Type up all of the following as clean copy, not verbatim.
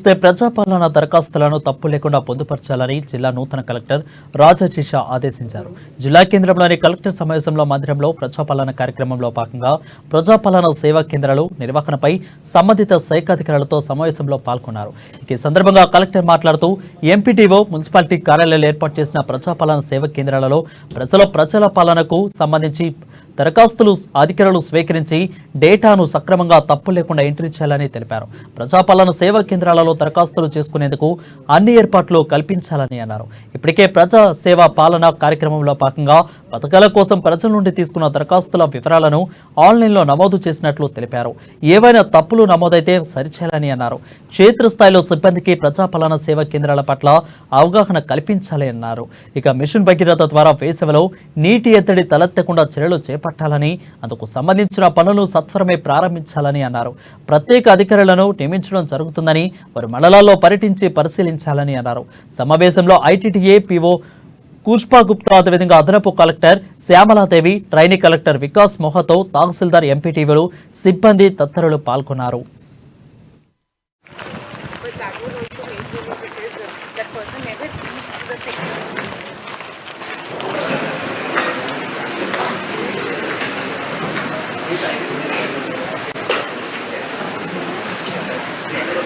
ప్రజాపాలన దరఖాస్తులను తప్పు లేకుండా పొందుపరచాలని జిల్లా నూతన కలెక్టర్ రాజశిష ఆదేశించారు. జిల్లా కేంద్రంలోని కలెక్టర్ సమావేశంలో మందిరంలో ప్రజాపాలన కార్యక్రమంలో భాగంగా ప్రజాపాలన సేవా కేంద్రాలు నిర్వహణపై సంబంధిత శాఖాధికారులతో సమావేశంలో పాల్గొన్నారు. ఈ సందర్భంగా కలెక్టర్ మాట్లాడుతూ ఎంపీడీఓ మున్సిపాలిటీ కార్యాలయాలు ఏర్పాటు చేసిన ప్రజాపాలన సేవా కేంద్రాలలో ప్రజల పాలనకు సంబంధించి దరఖాస్తులు అధికారులు స్వీకరించి డేటాను సక్రమంగా తప్పు లేకుండా ఎంట్రీ చేయాలని తెలిపారు. ప్రజాపాలన సేవా కేంద్రాలలో దరఖాస్తులు చేసుకునేందుకు అన్ని ఏర్పాట్లు కల్పించాలని అన్నారు. ఇప్పటికే ప్రజా సేవా పాలన కార్యక్రమంలో భాగంగా పథకాల కోసం ప్రజల నుండి తీసుకున్న దరఖాస్తుల వివరాలను ఆన్లైన్లో నమోదు చేసినట్లు తెలిపారు. ఏవైనా తప్పులు నమోదైతే సరిచేయాలని అన్నారు. క్షేత్రస్థాయిలో సిబ్బందికి ప్రజాపాలన సేవా కేంద్రాల పట్ల అవగాహన కల్పించాలని అన్నారు. ఇక మిషన్ భగీరథ ద్వారా వేసవిలో నీటి ఎద్దడి తలెత్తకుండా చర్యలు చేపట్టాలని, అందుకు సంబంధించిన పనులు సత్వరమే ప్రారంభించాలని అన్నారు. ప్రత్యేక అధికారులను నియమించడం జరుగుతుందని, వారు మండలాల్లో పర్యటించి పరిశీలించాలని అన్నారు. సమావేశంలో ఐటీటీఏ పీఓ పుష్పా గుప్తా, అదేవిధంగా అదనపు collector Shyamaladevi, trainee collector Vikas Mohato, తహసీల్దార్, ఎంపీటీవీలు, సిబ్బంది తదితరులు పాల్గొన్నారు.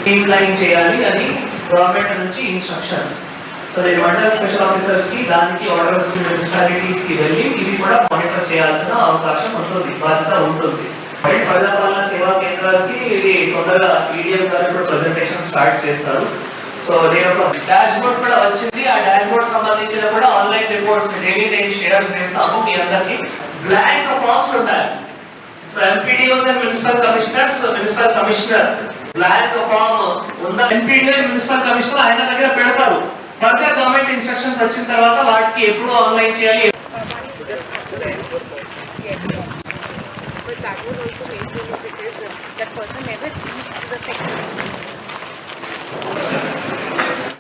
స్ట్రీమ్లైన్ చేయాలి అని గవర్నమెంట్ నుంచి ఇన్స్ట్రక్షన్స్. సో నేను మండల స్పెషల్ ఆఫీసర్స్ కి దానికి ఆర్డర్స్ మున్సిపాలిటీస్ కి వెళ్ళి ఇవి కూడా మానిటర్ చేయాల్సిన అవకాశం ఉంటుంది, బాధ్యత ఉంటుంది. ప్రజాపాలన సేవా కేంద్రాలకి ఇది తొందరగా ఈడీఎం గారు ఇప్పుడు ప్రెజెంటేషన్ స్టార్ట్ చేస్తారు. సో నేను ఒక డాష్ బోర్డ్ కూడా వచ్చింది. ఆ డాష్ బోర్డ్ సంబంధించిన కూడా ఆన్లైన్ రిపోర్ట్స్ డైలీ నేను షేర్ చేస్తాము మీ అందరికి. బ్లాంక్ ఫామ్స్ ఉంటాయి. So MPDOs and municipal commissioner blank form ఉన్న ఎంపీడీఓ మున్సిపల్ కమిషనర్ ఆయన దగ్గర పెడతారు. ఫర్దర్ గవర్నమెంట్ ఇన్స్ట్రక్షన్స్ వచ్చిన తర్వాత వాటికి ఎప్పుడు ఆన్లైన్ చేయాలి. But that would also make you look because that person never reached the second.